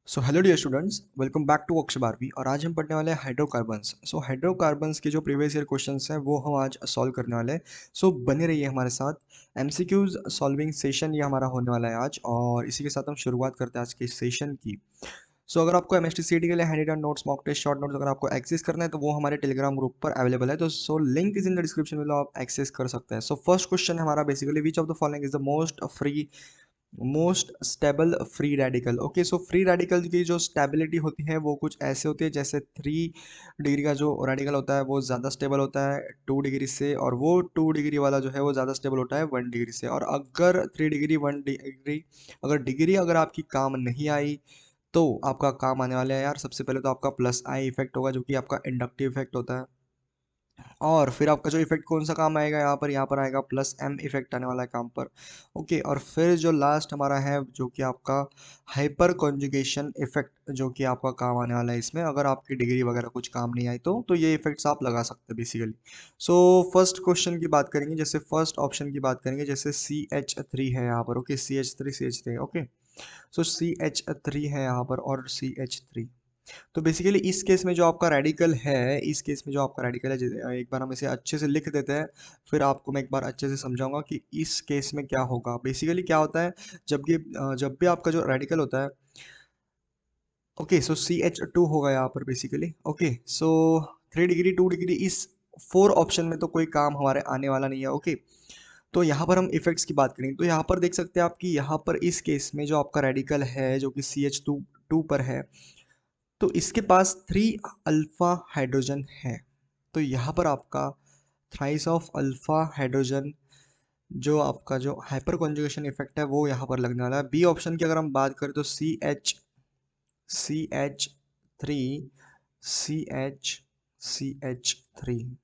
So hello dear students, welcome back to Akshar बारहवीं। और आज हम पढ़ने वाले हैं हाइड्रोकार्बन्स। हाइड्रोकार्बन्स के जो प्रीवियस ईयर क्वेश्चंस हैं वो हम आज सॉल्व करने वाले हैं। बने रहिए हमारे साथ। एमसीक्यूज सॉल्विंग सेशन ये हमारा होने वाला है आज, और इसी के साथ हम शुरुआत करते हैं आज के सेशन की। अगर आपको एमएसटीसीटी के लिए hand written notes, mock test, short notes अगर आपको एक्सेस करना है तो वो हमारे टेलीग्राम ग्रुप पर अवेलेबल है। Link is in the description में, आप एक्सेस कर सकते हैं। फर्स्ट क्वेश्चन है हमारा basically, which of the following is the most stable free radical. Okay, so free radical की जो स्टेबिलिटी होती है वो कुछ ऐसे होती है, जैसे 3 डिग्री का जो रेडिकल होता है वो ज़्यादा स्टेबल होता है 2 डिग्री से, और वो 2 डिग्री वाला जो है वो ज़्यादा स्टेबल होता है 1 डिग्री से। और अगर 3 डिग्री 1 डिग्री अगर डिग्री अगर आपकी काम नहीं आई तो आपका काम आने वाला है यार। सबसे पहले तो आपका प्लस आई इफेक्ट होगा, जो कि आपका इंडक्टिव इफेक्ट होता है। और फिर आपका जो इफेक्ट कौन सा काम आएगा, यहाँ पर आएगा प्लस एम इफेक्ट आने वाला है काम पर। ओके, और फिर जो लास्ट हमारा है जो कि आपका हाइपर कॉन्जुगेशन इफेक्ट, जो कि आपका काम आने वाला है इसमें। अगर आपकी डिग्री वगैरह कुछ काम नहीं आई तो ये इफेक्ट्स आप लगा सकते हैं बेसिकली। फर्स्ट क्वेश्चन की बात करेंगे, जैसे फर्स्ट ऑप्शन की बात करेंगे, जैसे CH3 है यहाँ पर। Okay, CH3 okay. CH3 है यहाँ पर और CH3। तो बेसिकली इस केस में जो आपका रेडिकल है, इस केस में जो आपका रेडिकल है, एक बार हम इसे अच्छे से लिख देते हैं, फिर आपको मैं एक बार अच्छे से समझाऊंगा कि इस केस में क्या होगा। बेसिकली क्या होता है, जब भी आपका जो रेडिकल होता है, ओके, CH2 होगा यहाँ पर बेसिकली। ओके, 3 डिग्री 2 डिग्री इस 4 ऑप्शन में तो कोई काम हमारे आने वाला नहीं है। ओके, तो यहाँ पर हम इफेक्ट्स की बात करेंगे तो यहाँ पर देख सकते हैं आप कि यहाँ पर इस केस में जो आपका रेडिकल है जो कि CH2 पर है, तो इसके पास 3 अल्फा हाइड्रोजन है। तो यहाँ पर आपका थ्राइस ऑफ अल्फा हाइड्रोजन, जो आपका जो हाइपर कॉन्जुगेशन इफेक्ट है वो यहाँ पर लगने वाला है। बी ऑप्शन की अगर हम बात करें तो CH3 CH3।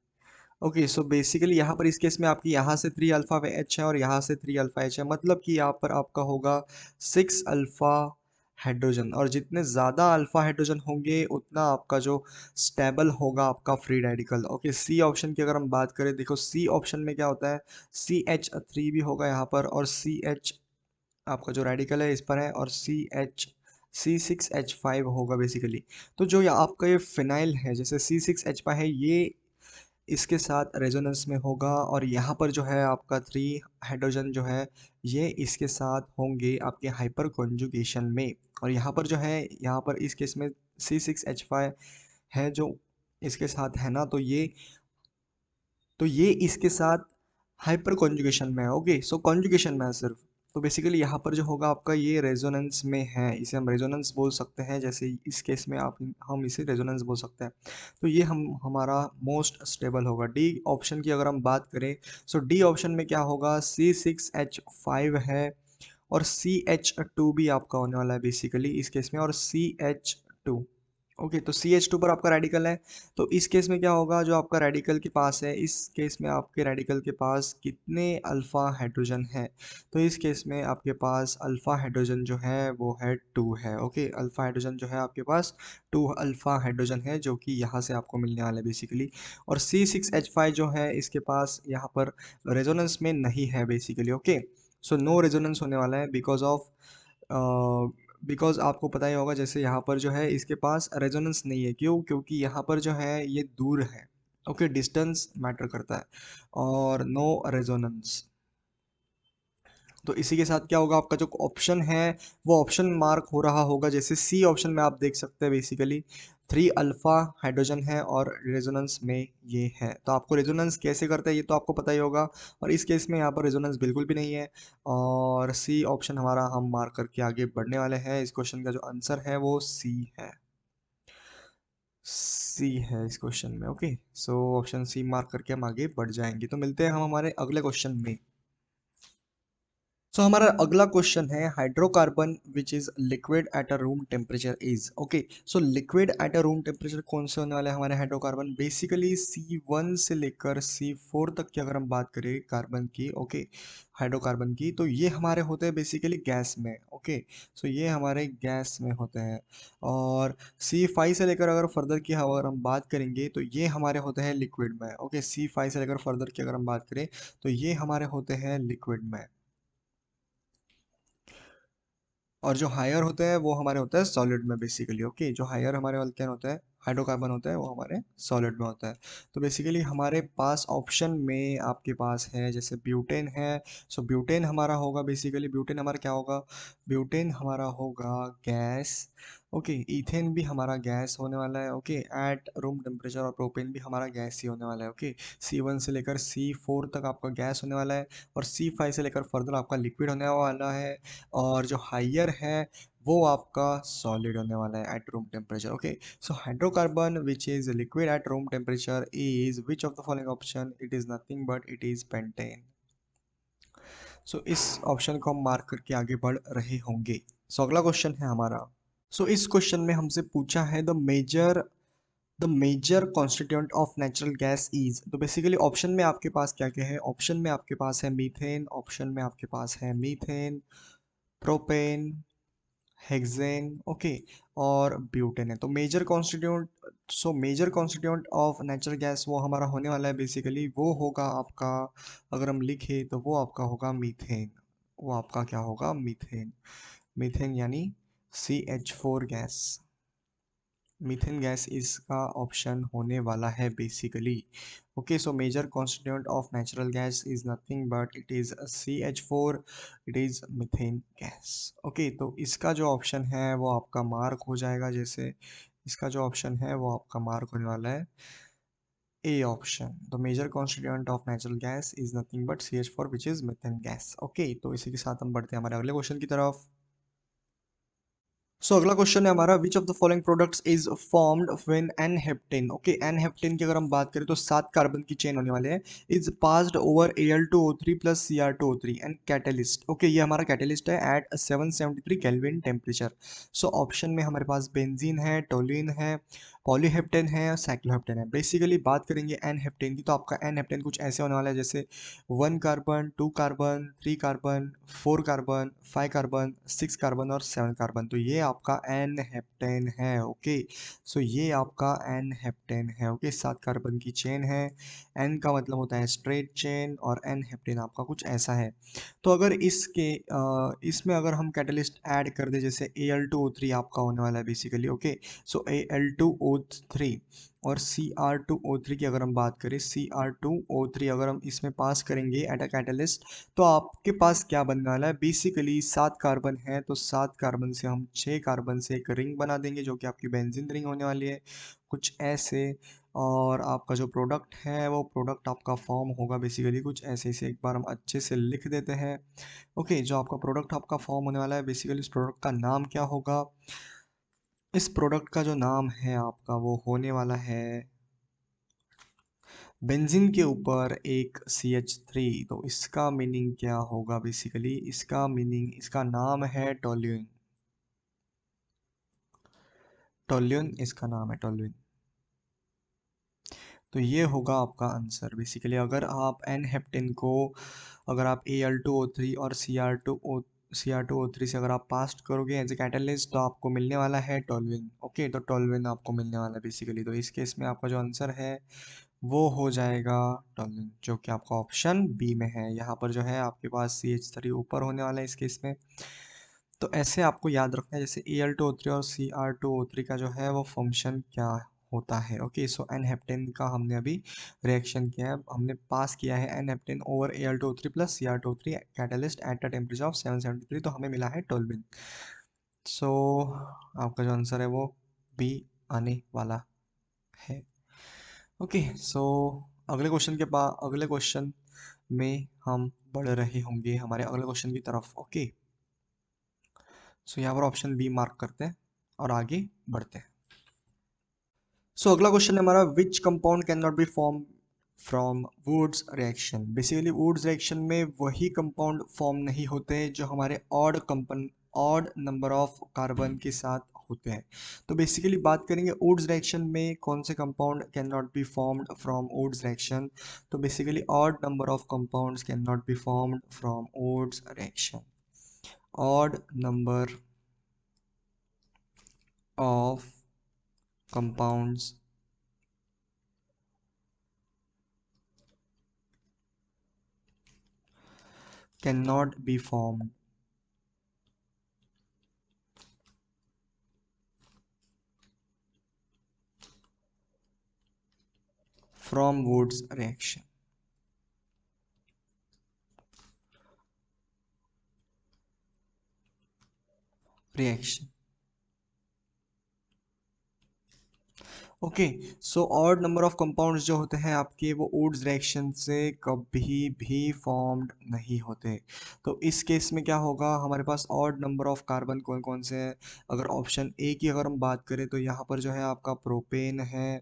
Okay, so basically यहाँ पर इस केस में आपकी यहाँ से 3 अल्फा एच है और यहाँ से 3 अल्फा एच है, मतलब कि यहाँ पर आपका होगा 6 अल्फा हाइड्रोजन। और जितने ज़्यादा अल्फा हाइड्रोजन होंगे उतना आपका जो स्टेबल होगा आपका free radical. Okay, C option की अगर हम बात करें, देखो सी ऑप्शन में क्या होता है, CH3 भी होगा यहाँ पर, और CH आपका जो रेडिकल है इस पर है, और C6H5 होगा बेसिकली। तो जो ये आपका ये फिनाइल है, जैसे C6H5 है, ये इसके साथ रेजोनेंस में होगा, और यहाँ पर जो है आपका 3 हाइड्रोजन जो है ये इसके साथ होंगे आपके हाइपर कॉन्जुगेशन में। और यहाँ पर जो है, यहाँ पर इस केस में C6H5 है जो इसके साथ है ना, तो ये इसके साथ हाइपर कॉन्जुगेशन में है। ओके, कॉन्जुगेशन में है सिर्फ। तो बेसिकली यहाँ पर जो होगा आपका ये रेजोनेंस में है, इसे हम रेजोनेंस बोल सकते हैं। जैसे इस केस में हम इसे रेजोनेंस बोल सकते हैं। तो ये हमारा मोस्ट स्टेबल होगा। डी ऑप्शन की अगर हम बात करें, डी ऑप्शन में क्या होगा, C6H5 है, और CH2 भी आपका होने वाला है बेसिकली इस केस में, और CH2। ओके, तो CH2 पर आपका रेडिकल है। तो इस केस में क्या होगा, जो आपका रेडिकल के पास है, इस केस में आपके रेडिकल के पास कितने अल्फा हाइड्रोजन है, तो इस केस में आपके पास अल्फा हाइड्रोजन जो है वो है 2 है। ओके, अल्फा हाइड्रोजन जो है आपके पास 2 अल्फा हाइड्रोजन है, जो कि यहाँ से आपको मिलने वाला है बेसिकली। और C6H5 जो है इसके पास यहाँ पर रेजोनेंस में नहीं है बेसिकली। ओके, नो रेजोनेंस होने वाला है बिकॉज आपको पता ही होगा, जैसे यहाँ पर जो है इसके पास रेजोनेंस नहीं है। क्यों? क्योंकि यहाँ पर जो है ये दूर है। ओके, डिस्टेंस मैटर करता है, और नो रेजोनेंस। तो इसी के साथ क्या होगा, आपका जो ऑप्शन है वो ऑप्शन मार्क हो रहा होगा। जैसे सी ऑप्शन में आप देख सकते हैं बेसिकली 3 अल्फा हाइड्रोजन है और रेजोनेंस में ये है। तो आपको रेजोनेंस कैसे करते हैं ये तो आपको पता ही होगा, और इस केस में यहाँ पर रेजोनेंस बिल्कुल भी नहीं है। और सी ऑप्शन हमारा हम मार्क करके आगे बढ़ने वाले हैं। इस क्वेश्चन का जो आंसर है वो सी है। सी है इस क्वेश्चन में। ओके, ऑप्शन सी मार्क करके हम आगे बढ़ जाएंगे। तो मिलते हैं हम हमारे अगले क्वेश्चन में। हमारा अगला क्वेश्चन है, hydrocarbon which is liquid at a room temperature is. Okay, liquid at a room temperature कौन से होने वाले हैं हमारे हाइड्रोकार्बन, बेसिकली C1 से लेकर C4 तक की अगर हम बात करें कार्बन की, ओके, हाइड्रोकार्बन की, तो ये हमारे होते हैं बेसिकली गैस में। ओके, ये हमारे गैस में होते हैं। और C5 से लेकर अगर फर्दर की अगर हम बात करेंगे तो ये हमारे होते हैं लिक्विड में। ओके, C5 से लेकर फर्दर की अगर हम बात करें तो ये हमारे होते हैं लिक्विड में। और जो हायर होते हैं वो हमारे होते हैं सॉलिड में बेसिकली। ओके, जो हायर हमारे अल्केन होते हैं, हाइड्रोकार्बन होते हैं, वो हमारे सॉलिड में होता है। तो बेसिकली हमारे पास ऑप्शन में आपके पास है जैसे ब्यूटेन है। सो ब्यूटेन हमारा होगा बेसिकली, ब्यूटेन हमारा क्या होगा, ब्यूटेन हमारा होगा गैस। ओके, इथेन भी हमारा गैस होने वाला है। ओके, एट रूम टेम्परेचर, और प्रोपेन भी हमारा गैस ही होने वाला है। ओके, C1 से लेकर C4 तक आपका गैस होने वाला है, और C5 से लेकर फर्दर आपका लिक्विड होने वाला है। और जो हायर है वो आपका सॉलिड होने वाला है at room temperature. Okay, so hydrocarbon which is liquid at room temperature is which of the following option, it is nothing but it is pentane. So इस ऑप्शन को हम मार्क करके आगे बढ़ रहे होंगे। सो अगला क्वेश्चन है हमारा। सो इस क्वेश्चन में हमसे पूछा है the major constituent of natural gas is. तो बेसिकली ऑप्शन में आपके पास क्या क्या है, ऑप्शन में आपके पास है मीथेन, ऑप्शन में आपके पास है मीथेन, प्रोपेन, हेक्सेन, ओके, और ब्यूटेन है। तो major constituent of natural gas वो हमारा होने वाला है बेसिकली, वो होगा आपका, अगर हम लिखे तो वो आपका होगा मीथेन। वो आपका क्या होगा, मीथेन। मीथेन यानी CH4 गैस। मीथेन गैस इसका ऑप्शन होने वाला है basically. Okay, so major constituent of natural gas is nothing but it is CH4, it is methane gas. Okay, तो इसका जो ऑप्शन है वो आपका मार्क हो जाएगा, जैसे इसका जो ऑप्शन है वो आपका मार्क होने वाला है A option. The major constituent of natural gas is nothing but CH4 which is methane gas. Okay, तो इसी के साथ हम बढ़ते हैं हमारे अगले क्वेश्चन की तरफ। सो अगला क्वेश्चन है हमारा, which of the following products is formed when n heptane. Okay, n heptane की अगर हम बात करें तो 7 कार्बन की चेन होने वाले हैं, is passed over Al2O3 plus Cr2O3 and catalyst. Okay, ये हमारा कैटलिस्ट है at 773 kelvin temperature. So option में हमारे पास बेंजीन है, टोलिन है, पॉलीहेप्टेन है, साइक्लोहेप्टेन है। बेसिकली बात करेंगे एन हेप्टेन की, तो आपका एन हेप्टेन कुछ ऐसे होने वाला है जैसे 1 carbon, 2 carbon, 3 carbon, 4 carbon, 5 carbon, 6 carbon और 7 कार्बन। तो ये आपका एन हेप्टेन है। ओके, सो ये आपका एन हेप्टेन है। ओके, 7 कार्बन की चेन है, एन का मतलब होता है स्ट्रेट चेन, और एन हेप्टेन आपका कुछ ऐसा है। तो अगर इसमें अगर हम कैटलिस्ट ऐड कर दे, जैसे Al2O3 आपका होने वाला है बेसिकली। ओके, सो Al2O3 और Cr2O3 की अगर हम बात करें, Cr2O3 अगर हम इसमें पास करेंगे एट अ कैटलिस्ट, तो आपके पास क्या बनने वाला है, बेसिकली 7 कार्बन है, तो 7 कार्बन से हम 6 कार्बन से एक रिंग बना देंगे जो कि आपकी बेंजीन रिंग होने वाली है, कुछ ऐसे। और आपका जो प्रोडक्ट है वो प्रोडक्ट आपका फॉर्म होगा बेसिकली कुछ ऐसे। इसे एक बार हम अच्छे से लिख देते हैं। ओके, जो आपका प्रोडक्ट आपका फॉर्म होने वाला है बेसिकली, इस प्रोडक्ट का नाम क्या होगा, इस प्रोडक्ट का जो नाम है आपका वो होने वाला है बेंजीन के ऊपर एक CH3। तो इसका मीनिंग क्या होगा बेसिकली, इसका मीनिंग, इसका नाम है टोल्यूइन। टोल्यूइन इसका नाम है, टोल्यूइन। तो ये होगा आपका आंसर बेसिकली। अगर आप एन हेप्टेन को, अगर आप Al2O3 और Cr2O3 से अगर आप पास्ट करोगे एज ए कैटलिस्ट, तो आपको मिलने वाला है टोल्यूइन। ओके, तो टोल्यूइन आपको मिलने वाला है बेसिकली। तो इस केस में आपका जो आंसर है वो हो जाएगा टोल्यूइन, जो कि आपका ऑप्शन बी में है। यहाँ पर जो है आपके पास CH3 ऊपर होने वाला है इस केस में। तो ऐसे आपको याद रखना है, जैसे Al2O3 और Cr2O3 का जो है वो फंक्शन क्या होता है। ओके, सो एन हेप्टेन का हमने अभी रिएक्शन किया है, हमने पास किया है n heptane over Al2O3 plus Cr2O3 catalyst at a temperature of 773, तो हमें मिला है टोल्विन। सो आपका जो आंसर है वो बी आने वाला है। ओके, सो अगले क्वेश्चन में हम बढ़ रहे होंगे हमारे अगले क्वेश्चन की तरफ। ओके, सो यहाँ पर ऑप्शन बी मार्क करते हैं और आगे बढ़ते हैं। सो अगला क्वेश्चन है हमारा, which compound can not B form from Wurtz reaction. Basically Wurtz reaction में वही कंपाउंड फॉर्म नहीं होते जो हमारे ऑड नंबर ऑफ कार्बन के साथ होते हैं। तो बेसिकली बात करेंगे वुड्स रिएक्शन में कौन से compound can not be formed from Wurtz reaction. तो basically odd number of compounds can not be formed from Wurtz reaction. Odd number of compounds cannot be formed from Wurtz reaction. Reaction. Okay. So odd number of compounds जो होते हैं आपके वो Wurtz reaction से कभी भी formed नहीं होते। तो इस केस में क्या होगा, हमारे पास ऑड नंबर ऑफ कार्बन कौन कौन से हैं। अगर ऑप्शन ए की अगर हम बात करें तो यहाँ पर जो है आपका प्रोपेन है।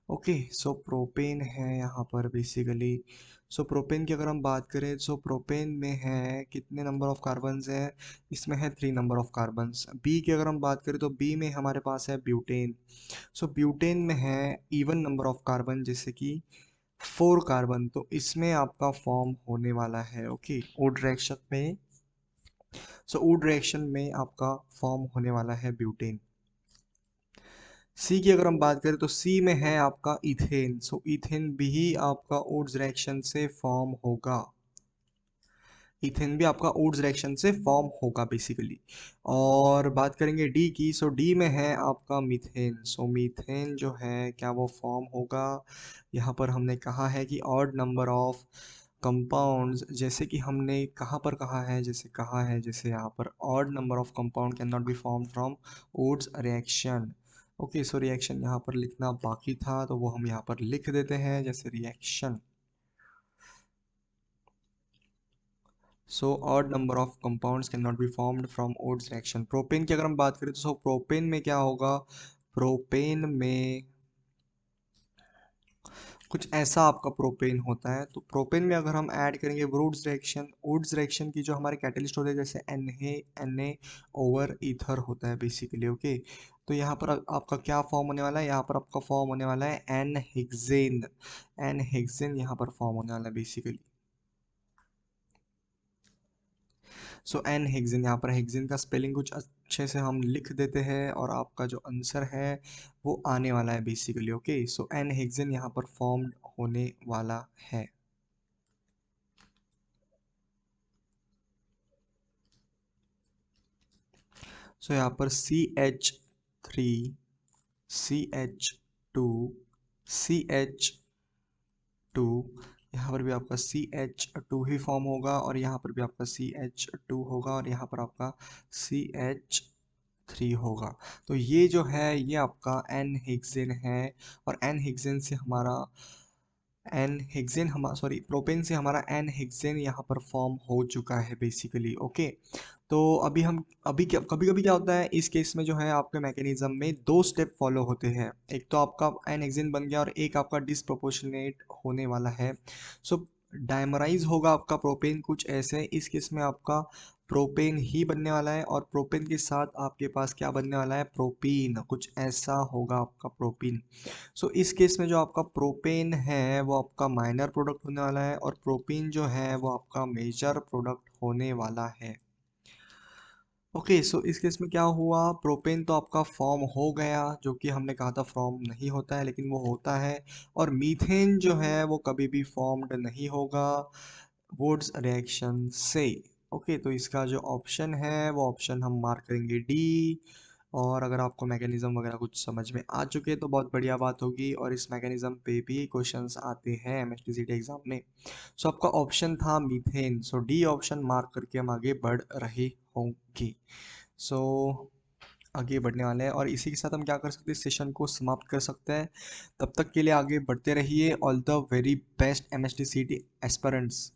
ओके, सो प्रोपेन है यहाँ पर बेसिकली। सो प्रोपेन की अगर हम बात करें, सो प्रोपेन में है कितने नंबर ऑफ कार्बन्स हैं, इसमें है 3 नंबर ऑफ कार्बन्स। बी की अगर हम बात करें तो बी में हमारे पास है ब्यूटेन। सो ब्यूटेन में है इवन नंबर ऑफ कार्बन जैसे कि 4 कार्बन, तो इसमें आपका फॉर्म होने वाला है। ओके, वुड रिएक्शन में, सो वुड रिएक्शन में आपका फॉर्म होने वाला है ब्यूटेन। सी की अगर हम बात करें तो सी में है आपका इथेन। सो इथेन भी आपका वुड्स रिएक्शन से फॉर्म होगा। इथेन भी आपका वुड्स रिएक्शन से फॉर्म होगा बेसिकली। और बात करेंगे डी की, सो डी में है आपका मीथेन। सो मीथेन जो है क्या वो फॉर्म होगा। यहाँ पर हमने कहा है कि ऑड नंबर ऑफ कंपाउंड्स, जैसे कि हमने कहाँ पर कहा है, जैसे यहाँ पर odd number of compound can not B form from Wurtz reaction. Okay, so reaction यहाँ पर लिखना बाकी था तो वो हम यहाँ पर लिख देते हैं जैसे reaction. So odd number of compounds can not be formed from Wurtz reaction. Propane की अगर हम बात करें तो सो प्रोपेन में क्या होगा, प्रोपेन में कुछ ऐसा आपका प्रोपेन होता है। तो प्रोपेन में अगर हम ऐड करेंगे वुड्स रिएक्शन की जो हमारे कैटलिस्ट होते हैं जैसे Na ओवर ईथर होता है बेसिकली। ओके, तो यहाँ पर आपका क्या फॉर्म होने वाला है, यहाँ पर आपका फॉर्म होने वाला है एन हेक्सेन। एन हेक्सेन यहाँ पर फॉर्म होने वाला है बेसिकली। सो एन हेक्सेन, यहाँ पर हेक्सेन का स्पेलिंग कुछ अच्छे से हम लिख देते हैं और आपका जो आंसर है वो आने वाला है बेसिकली। ओके, सो एन हेक्सेन यहाँ पर फॉर्म्ड होने वाला है। सो यहाँ पर CH3, CH2, CH2, यहाँ पर भी आपका CH2 ही फॉर्म होगा और यहाँ पर भी आपका CH2 होगा और यहाँ पर आपका CH3 होगा। तो ये जो है ये आपका एन हेक्सेन है और एन हेक्सेन से हमारा एन हेक्सेन हम सॉरी प्रोपेन से हमारा एन हेक्सेन यहाँ पर फॉर्म हो चुका है बेसिकली। ओके, तो अभी हम अभी क्या कभी कभी क्या होता है इस केस में जो है आपके मैकेनिज्म में 2 स्टेप फॉलो होते हैं। एक तो आपका एन हेक्सेन बन गया और एक आपका डिसप्रोपोर्शनेट होने वाला है। सो डायमराइज होगा आपका प्रोपेन कुछ ऐसे, इस केस में आपका प्रोपेन ही बनने वाला है और प्रोपेन के साथ आपके पास क्या बनने वाला है, प्रोपीन, कुछ ऐसा होगा आपका प्रोपीन। सो इस केस में जो आपका प्रोपेन है वो आपका माइनर प्रोडक्ट होने वाला है और प्रोपीन जो है वो आपका मेजर प्रोडक्ट होने वाला है। ओके, सो इस केस में क्या हुआ, प्रोपेन तो आपका फॉर्म हो गया जो कि हमने कहा था फॉर्म नहीं होता है लेकिन वो होता है। और मीथेन जो है वो कभी भी फॉर्म्ड नहीं होगा वुड्स रिएक्शन से। ओके, तो इसका जो ऑप्शन है वो ऑप्शन हम मार्क करेंगे डी। और अगर आपको मैकेनिज्म वगैरह कुछ समझ में आ चुके तो बहुत बढ़िया बात होगी और इस मैकेनिज्म पे भी क्वेश्चंस आते हैं एमएसटीसीटी एग्जाम में। सो आपका ऑप्शन था मीथेन, सो डी ऑप्शन मार्क करके हम आगे बढ़ रहे होंगे। सो आगे बढ़ने वाले हैं और इसी के साथ हम क्या कर सकते हैं, इस सेशन को समाप्त कर सकते हैं। तब तक के लिए आगे बढ़ते रहिए। All the very best MSTCT aspirants.